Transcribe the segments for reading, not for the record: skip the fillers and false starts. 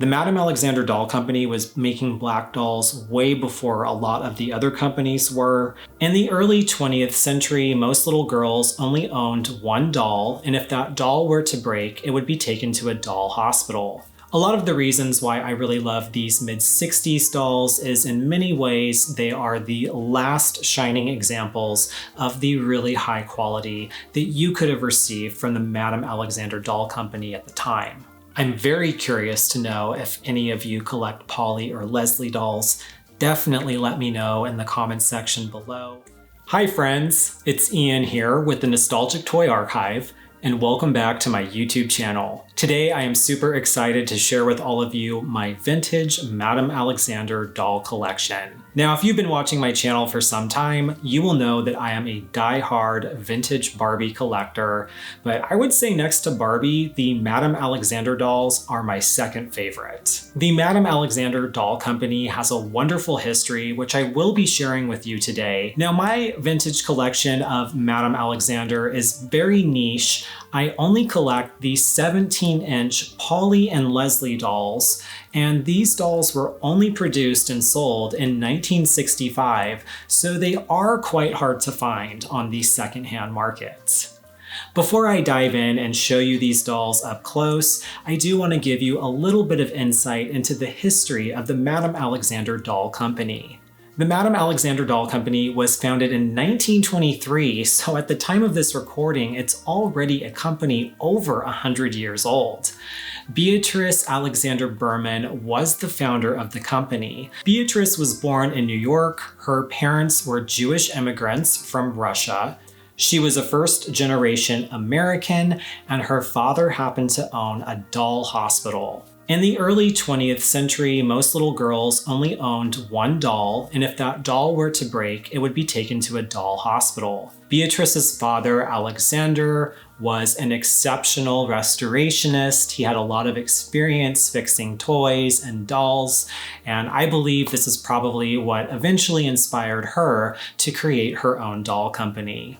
The Madame Alexander Doll Company was making black dolls way before a lot of the other companies were. In the early 20th century, most little girls only owned one doll, and if that doll were to break, it would be taken to a doll hospital. A lot of the reasons why I really love these mid-60s dolls is in many ways they are the last shining examples of the really high quality that you could have received from the Madame Alexander Doll Company at the time. I'm very curious to know if any of you collect Polly or Leslie dolls. Definitely let me know in the comments section below. Hi friends, it's Ian here with the Nostalgic Toy Archive, and welcome back to my YouTube channel. Today I am super excited to share with all of you my vintage Madame Alexander doll collection. Now, if you've been watching my channel for some time, you will know that I am a die-hard vintage Barbie collector, but I would say next to Barbie, the Madame Alexander dolls are my second favorite. The Madame Alexander Doll Company has a wonderful history, which I will be sharing with you today. Now, my vintage collection of Madame Alexander is very niche. I only collect the 17-inch Polly and Leslie dolls, and these dolls were only produced and sold in 1965, so they are quite hard to find on the secondhand market. Before I dive in and show you these dolls up close, I do want to give you a little bit of insight into the history of the Madame Alexander Doll Company. The Madame Alexander Doll Company was founded in 1923, so at the time of this recording, it's already a company over 100 years old. Beatrice Alexander Berman was the founder of the company. Beatrice was born in New York. Her parents were Jewish immigrants from Russia. She was a first-generation American, and her father happened to own a doll hospital. In the early 20th century, most little girls only owned one doll, and if that doll were to break, it would be taken to a doll hospital. Beatrice's father, Alexander, was an exceptional restorationist. He had a lot of experience fixing toys and dolls, and I believe this is probably what eventually inspired her to create her own doll company.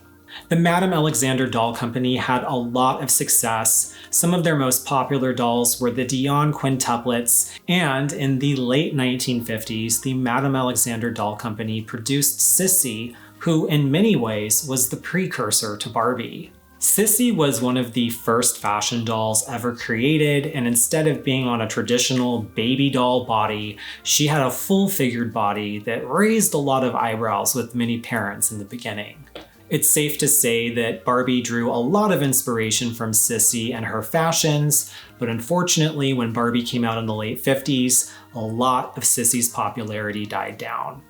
The Madame Alexander Doll Company had a lot of success. Some of their most popular dolls were the Dion quintuplets, and in the late 1950s, the Madame Alexander Doll Company produced Sissy, who in many ways was the precursor to Barbie. Sissy was one of the first fashion dolls ever created, and instead of being on a traditional baby doll body, she had a full-figured body that raised a lot of eyebrows with many parents in the beginning. It's safe to say that Barbie drew a lot of inspiration from Sissy and her fashions, but unfortunately, when Barbie came out in the late 50s, a lot of Sissy's popularity died down.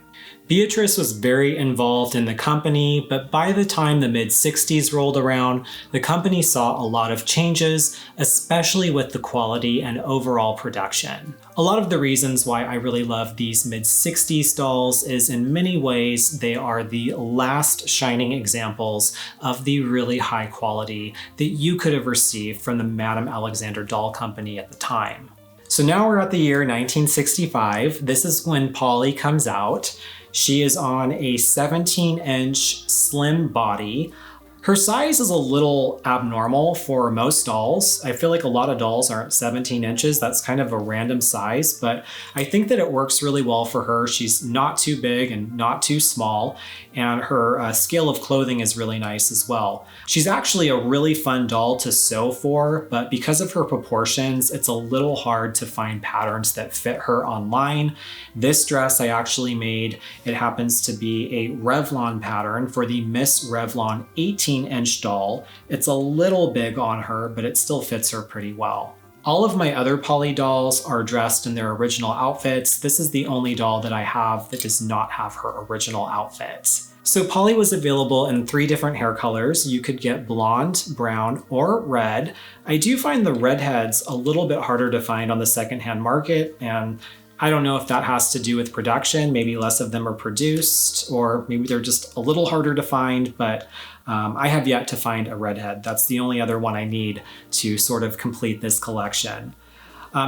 Beatrice was very involved in the company, but by the time the mid-60s rolled around, the company saw a lot of changes, especially with the quality and overall production. A lot of the reasons why I really love these mid-60s dolls is in many ways they are the last shining examples of the really high quality that you could have received from the Madame Alexander Doll Company at the time. So now we're at the year 1965. This is when Polly comes out. She is on a 17-inch slim body. Her size is a little abnormal for most dolls. I feel like a lot of dolls aren't 17 inches. That's kind of a random size, but I think that it works really well for her. She's not too big and not too small, and her scale of clothing is really nice as well. She's actually a really fun doll to sew for, but because of her proportions, it's a little hard to find patterns that fit her online. This dress I actually made. It happens to be a Revlon pattern for the Miss Revlon 18-inch doll. It's a little big on her, but it still fits her pretty well. All of my other Polly dolls are dressed in their original outfits. This is the only doll that I have that does not have her original outfit. So Polly was available in 3 different hair colors. You could get blonde, brown, or red. I do find the redheads a little bit harder to find on the secondhand market, and I don't know if that has to do with production. Maybe less of them are produced, or maybe they're just a little harder to find, but I have yet to find a redhead. That's the only other one I need to sort of complete this collection.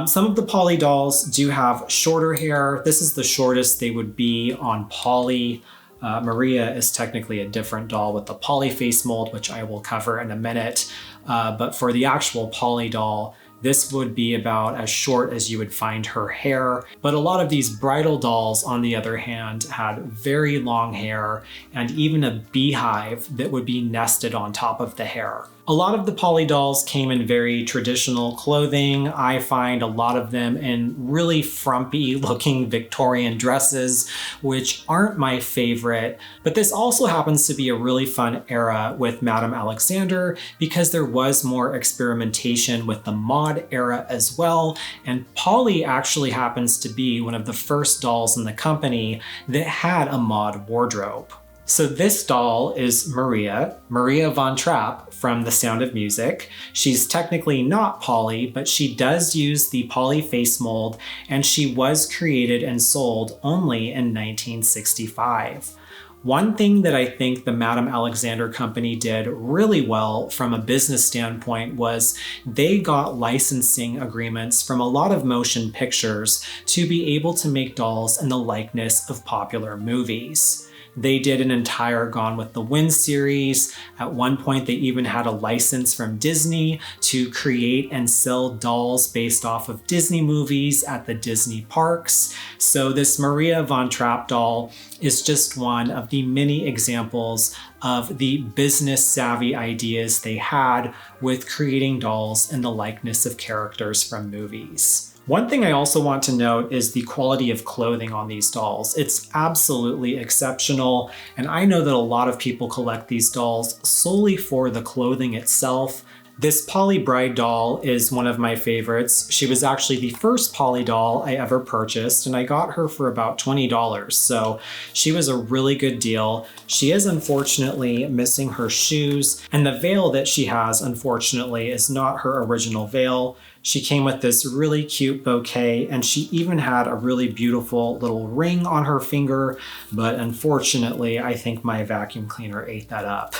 Some of the Polly dolls do have shorter hair. This is the shortest they would be on Polly. Maria is technically a different doll with the Polly face mold, which I will cover in a minute. But for the actual Polly doll, This would be about as short as you would find her hair. But a lot of these bridal dolls, on the other hand, had very long hair and even a beehive that would be nested on top of the hair. A lot of the Polly dolls came in very traditional clothing. I find a lot of them in really frumpy looking Victorian dresses, which aren't my favorite. But this also happens to be a really fun era with Madame Alexander because there was more experimentation with the mod era as well. And Polly actually happens to be one of the first dolls in the company that had a mod wardrobe. So this doll is Maria von Trapp from The Sound of Music. She's technically not Polly, but she does use the Polly face mold, and she was created and sold only in 1965. One thing that I think the Madame Alexander company did really well from a business standpoint was they got licensing agreements from a lot of motion pictures to be able to make dolls in the likeness of popular movies. They did an entire Gone with the Wind series. At one point, they even had a license from Disney to create and sell dolls based off of Disney movies at the Disney parks. So this Maria von Trapp doll is just one of the many examples of the business savvy ideas they had with creating dolls in the likeness of characters from movies. One thing I also want to note is the quality of clothing on these dolls. It's absolutely exceptional, and I know that a lot of people collect these dolls solely for the clothing itself. This Polly Bride doll is one of my favorites. She was actually the first Polly doll I ever purchased, and I got her for about $20, so she was a really good deal. She is unfortunately missing her shoes, and the veil that she has, unfortunately, is not her original veil. She came with this really cute bouquet, and she even had a really beautiful little ring on her finger, but unfortunately, I think my vacuum cleaner ate that up.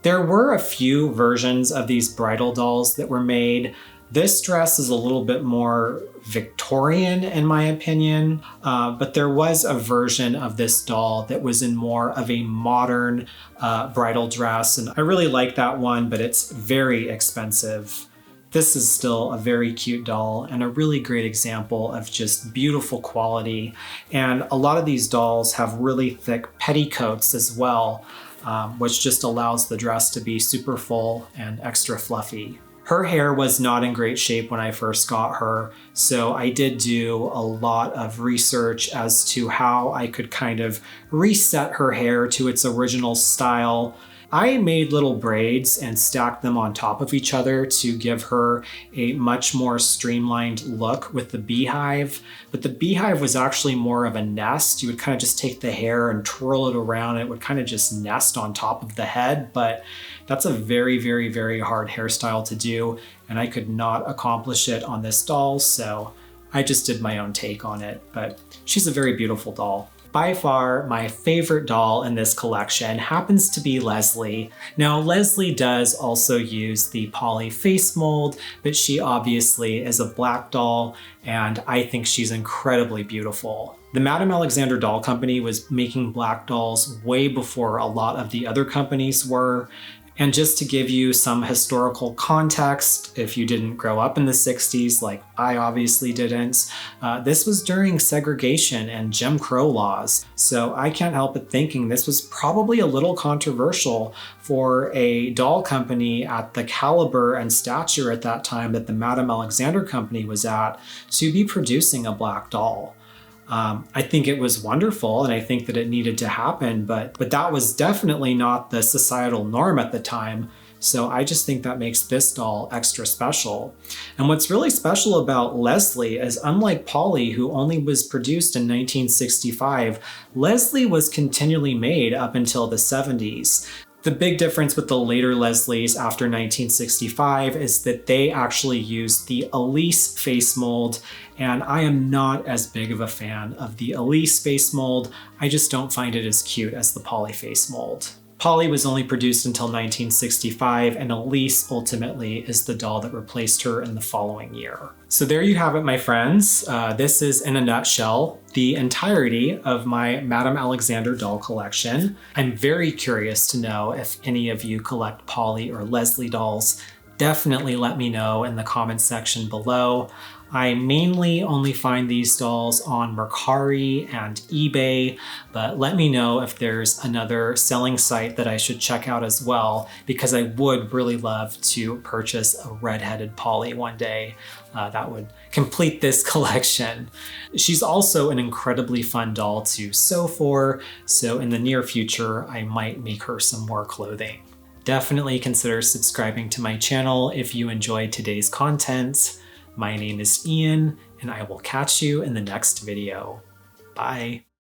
There were a few versions of these bridal dolls that were made. This dress is a little bit more Victorian in my opinion, but there was a version of this doll that was in more of a modern bridal dress, and I really like that one, but it's very expensive. This is still a very cute doll and a really great example of just beautiful quality. And a lot of these dolls have really thick petticoats as well, which just allows the dress to be super full and extra fluffy. Her hair was not in great shape when I first got her, so I did do a lot of research as to how I could kind of reset her hair to its original style. I made little braids and stacked them on top of each other to give her a much more streamlined look with the beehive, but the beehive was actually more of a nest. You would kind of just take the hair and twirl it around, and it would kind of just nest on top of the head, but that's a very, very, very hard hairstyle to do, and I could not accomplish it on this doll, so I just did my own take on it, but she's a very beautiful doll. By far, my favorite doll in this collection happens to be Leslie. Now, Leslie does also use the Polly face mold, but she obviously is a black doll, and I think she's incredibly beautiful. The Madame Alexander Doll Company was making black dolls way before a lot of the other companies were. And just to give you some historical context, if you didn't grow up in the 60s, like I obviously didn't, this was during segregation and Jim Crow laws. So I can't help but thinking this was probably a little controversial for a doll company at the caliber and stature at that time that the Madame Alexander Company was at to be producing a black doll. I think it was wonderful, and I think that it needed to happen, but that was definitely not the societal norm at the time. So I just think that makes this doll extra special. And what's really special about Leslie is, unlike Polly, who only was produced in 1965, Leslie was continually made up until the 70s. The big difference with the later Leslies after 1965 is that they actually used the Elise face mold, and I am not as big of a fan of the Elise face mold. I just don't find it as cute as the Polly face mold. Polly was only produced until 1965, and Elise ultimately is the doll that replaced her in the following year. So there you have it, my friends. This is, in a nutshell, the entirety of my Madame Alexander doll collection. I'm very curious to know if any of you collect Polly or Leslie dolls. definitely let me know in the comments section below. I mainly only find these dolls on Mercari and eBay, but let me know if there's another selling site that I should check out as well, because I would really love to purchase a red-headed Polly one day. That would complete this collection. She's also an incredibly fun doll to sew for, so in the near future, I might make her some more clothing. Definitely consider subscribing to my channel if you enjoyed today's content. My name is Ian, and I will catch you in the next video. Bye.